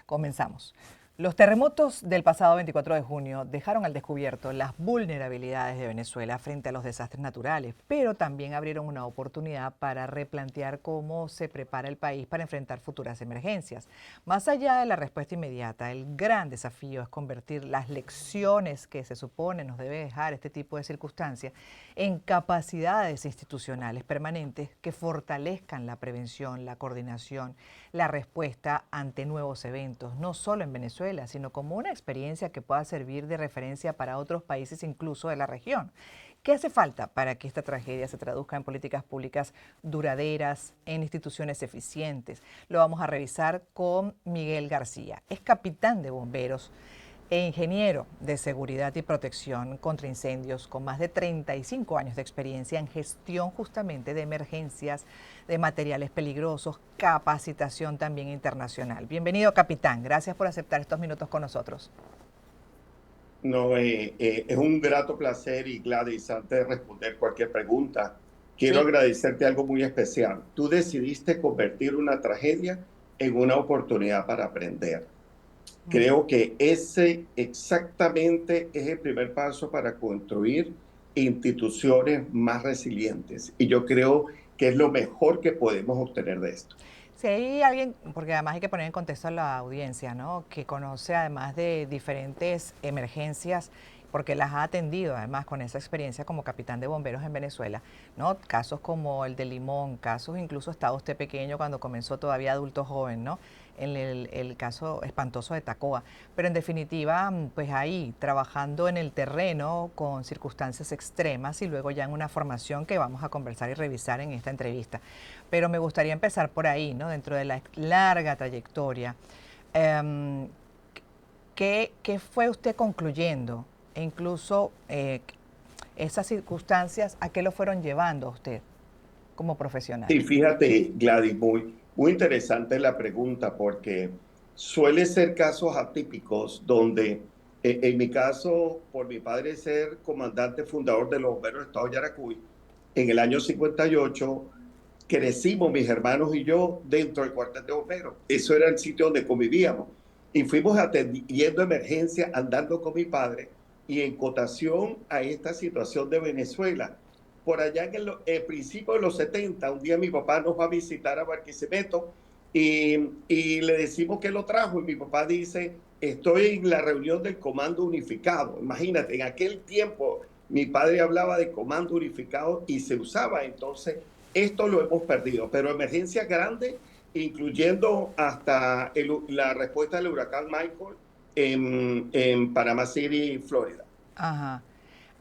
Comenzamos. Los terremotos del pasado 24 de junio dejaron al descubierto las vulnerabilidades de Venezuela frente a los desastres naturales, pero también abrieron una oportunidad para replantear cómo se prepara el país para enfrentar futuras emergencias. Más allá de la respuesta inmediata, el gran desafío es convertir las lecciones que se supone nos debe dejar este tipo de circunstancias en capacidades institucionales permanentes que fortalezcan la prevención, la coordinación, la respuesta ante nuevos eventos, no solo en Venezuela, sino como una experiencia que pueda servir de referencia para otros países, incluso de la región. ¿Qué hace falta para que esta tragedia se traduzca en políticas públicas duraderas, en instituciones eficientes? Lo vamos a revisar con Miguel García. Es capitán de bomberos e ingeniero de seguridad y protección contra incendios con más de 35 años de experiencia en gestión justamente de emergencias, de materiales peligrosos, capacitación también internacional. Bienvenido, capitán. Gracias por aceptar estos minutos con nosotros. No, es un grato placer y Gladys, antes de responder cualquier pregunta, quiero Sí. agradecerte algo muy especial. Tú decidiste convertir una tragedia en una oportunidad para aprender. Creo que ese exactamente es el primer paso para construir instituciones más resilientes. Y yo creo que es lo mejor que podemos obtener de esto. Si hay alguien, porque además hay que poner en contexto a la audiencia, ¿no? Que conoce además de diferentes emergencias, porque las ha atendido además con esa experiencia como capitán de bomberos en Venezuela, ¿no? Casos como el de Limón, casos incluso estaba usted pequeño cuando comenzó todavía adulto joven, ¿no? En el caso espantoso de Tacoa. Pero en definitiva, pues ahí, trabajando en el terreno con circunstancias extremas y luego ya en una formación que vamos a conversar y revisar en esta entrevista. Pero me gustaría empezar por ahí, ¿no? Dentro de la larga trayectoria. em, ¿Qué fue usted concluyendo? E incluso esas circunstancias, ¿a qué lo fueron llevando a usted como profesional? Sí, fíjate, Gladys, muy interesante la pregunta porque suele ser casos atípicos donde, en mi caso, por mi padre ser comandante fundador de los bomberos del Estado de Yaracuy, en el año 58 crecimos mis hermanos y yo dentro del cuartel de bomberos. Eso era el sitio donde convivíamos. Y fuimos atendiendo emergencias, andando con mi padre y en cotación a esta situación de Venezuela. Por allá en el principio de los 70, un día mi papá nos va a visitar a Barquisimeto y le decimos que lo trajo y mi papá dice, estoy en la reunión del Comando Unificado. Imagínate, en aquel tiempo mi padre hablaba de Comando Unificado y se usaba. Entonces esto lo hemos perdido, pero emergencias grandes, incluyendo hasta la respuesta del huracán Michael en Panama City, Florida. Ajá.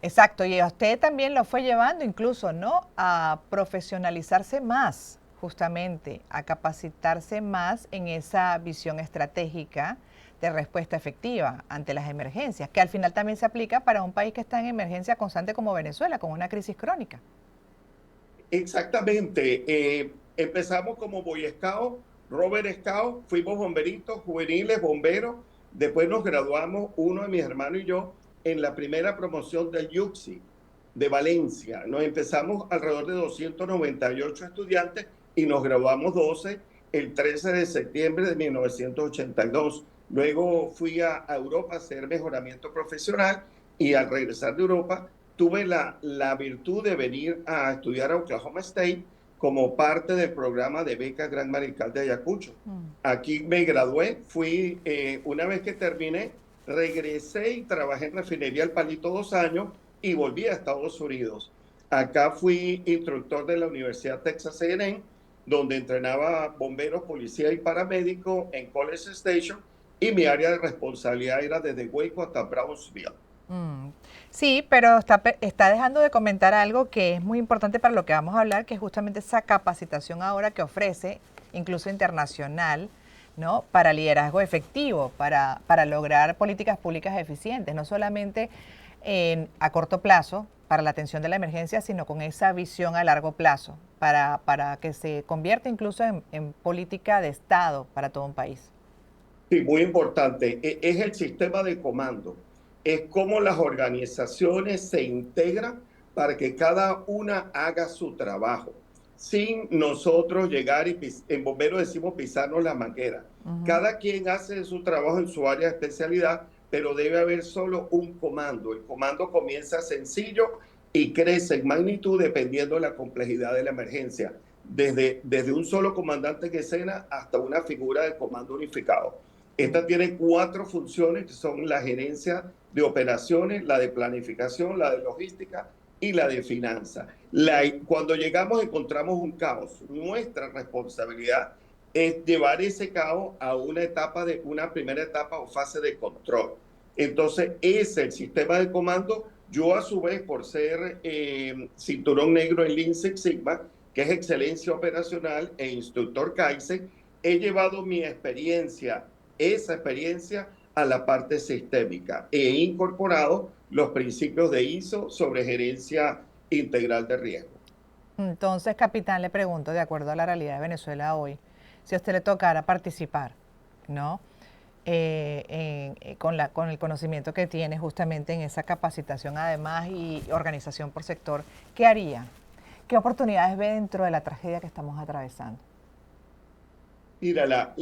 Exacto, y a usted también lo fue llevando incluso, ¿no? A profesionalizarse más, justamente, a capacitarse más en esa visión estratégica de respuesta efectiva ante las emergencias, que al final también se aplica para un país que está en emergencia constante como Venezuela, con una crisis crónica. Exactamente. Empezamos como Boy Scout, Robert Scout, fuimos bomberitos juveniles, bomberos. Después nos graduamos, uno de mis hermanos y yo, en la primera promoción del YUCSI de Valencia. Nos empezamos alrededor de 298 estudiantes y nos graduamos 12 el 13 de septiembre de 1982. Luego fui a Europa a hacer mejoramiento profesional y al regresar de Europa tuve la virtud de venir a estudiar a Oklahoma State como parte del programa de beca Gran Mariscal de Ayacucho. Aquí me gradué, una vez que terminé, regresé y trabajé en refinería El Palito 2 años y volví a Estados Unidos. Acá fui instructor de la Universidad Texas A&M, donde entrenaba bomberos, policía y paramédicos en College Station, y mi área de responsabilidad era desde Waco hasta Brownsville. Mm. Sí, pero está dejando de comentar algo que es muy importante para lo que vamos a hablar, que es justamente esa capacitación ahora que ofrece, incluso internacional, ¿no? Para liderazgo efectivo, para lograr políticas públicas eficientes, no solamente a corto plazo para la atención de la emergencia, sino con esa visión a largo plazo, para que se convierta incluso en política de Estado para todo un país. Sí, muy importante. Es el sistema de comando. Es cómo las organizaciones se integran para que cada una haga su trabajo. sin nosotros llegar y en bomberos decimos pisarnos la manguera. Cada quien hace su trabajo en su área de especialidad, pero debe haber solo un comando. El comando comienza sencillo y crece en magnitud dependiendo de la complejidad de la emergencia, desde un solo comandante en escena hasta una figura de comando unificado. Esta tiene 4 funciones, que son la gerencia de operaciones, la de planificación, la de logística y la de finanzas. Cuando llegamos encontramos un caos. Nuestra responsabilidad es llevar ese caos a una primera etapa o fase de control. Entonces, ese es el sistema de comando. Yo, a su vez, por ser cinturón negro en Lean Six Sigma, que es excelencia operacional e instructor Kaizen, he llevado mi experiencia, esa experiencia, a la parte sistémica. He incorporado los principios de ISO sobre gerencia integral de riesgo. Entonces, capitán, le pregunto, de acuerdo a la realidad de Venezuela hoy, si a usted le tocara participar, ¿no? Con el conocimiento que tiene justamente en esa capacitación además y organización por sector, ¿qué haría? ¿Qué oportunidades ve dentro de la tragedia que estamos atravesando? Mira,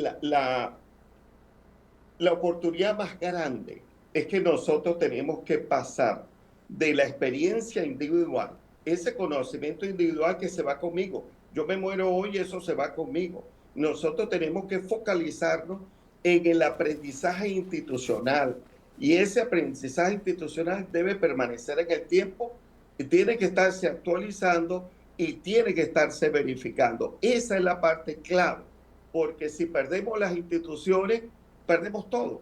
la oportunidad más grande es que nosotros tenemos que pasar de la experiencia individual, ese conocimiento individual que se va conmigo. Yo me muero hoy, eso se va conmigo. Nosotros tenemos que focalizarnos en el aprendizaje institucional, y ese aprendizaje institucional debe permanecer en el tiempo, y tiene que estarse actualizando y tiene que estarse verificando. Esa es la parte clave, porque si perdemos las instituciones, perdemos todo.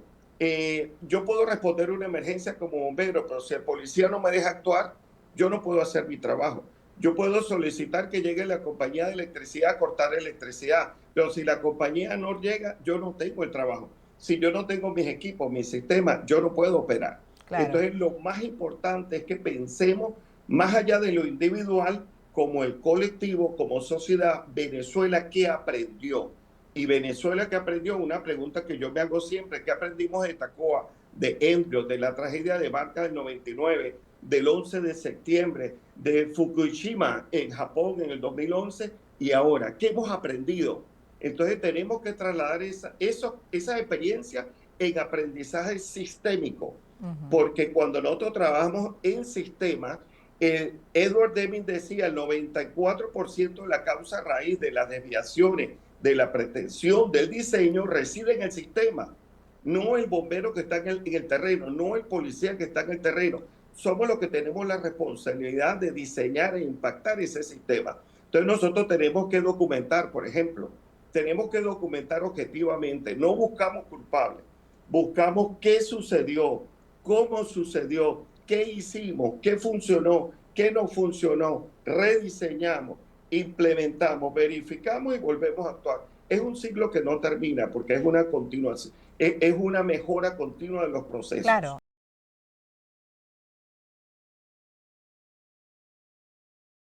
Yo puedo responder una emergencia como bombero, pero si el policía no me deja actuar, yo no puedo hacer mi trabajo. Yo puedo solicitar que llegue la compañía de electricidad a cortar electricidad, pero si la compañía no llega, yo no tengo el trabajo. Si yo no tengo mis equipos, mi sistema, yo no puedo operar. Claro. Entonces, lo más importante es que pensemos más allá de lo individual, como el colectivo, como sociedad. Venezuela, ¿qué aprendió? Y Venezuela, ¿qué aprendió? Una pregunta que yo me hago siempre: ¿qué aprendimos de Tacóa, de Embrio, de la tragedia de Barca del 99, del 11 de septiembre, de Fukushima en Japón en el 2011 y ahora? ¿Qué hemos aprendido? Entonces tenemos que trasladar esa experiencia en aprendizaje sistémico, porque cuando nosotros trabajamos en sistemas, Edward Deming decía, el 94% de la causa raíz de las desviaciones, de la pretensión del diseño, reside en el sistema. No el bombero que está en el terreno, no el policía que está en el terreno. Somos los que tenemos la responsabilidad de diseñar e impactar ese sistema. Entonces nosotros tenemos que documentar, por ejemplo, tenemos que documentar objetivamente. No buscamos culpables, buscamos qué sucedió, cómo sucedió, qué hicimos, qué funcionó, qué no funcionó, rediseñamos, implementamos, verificamos y volvemos a actuar. Es un ciclo que no termina, porque es una continuación, es una mejora continua de los procesos. Claro.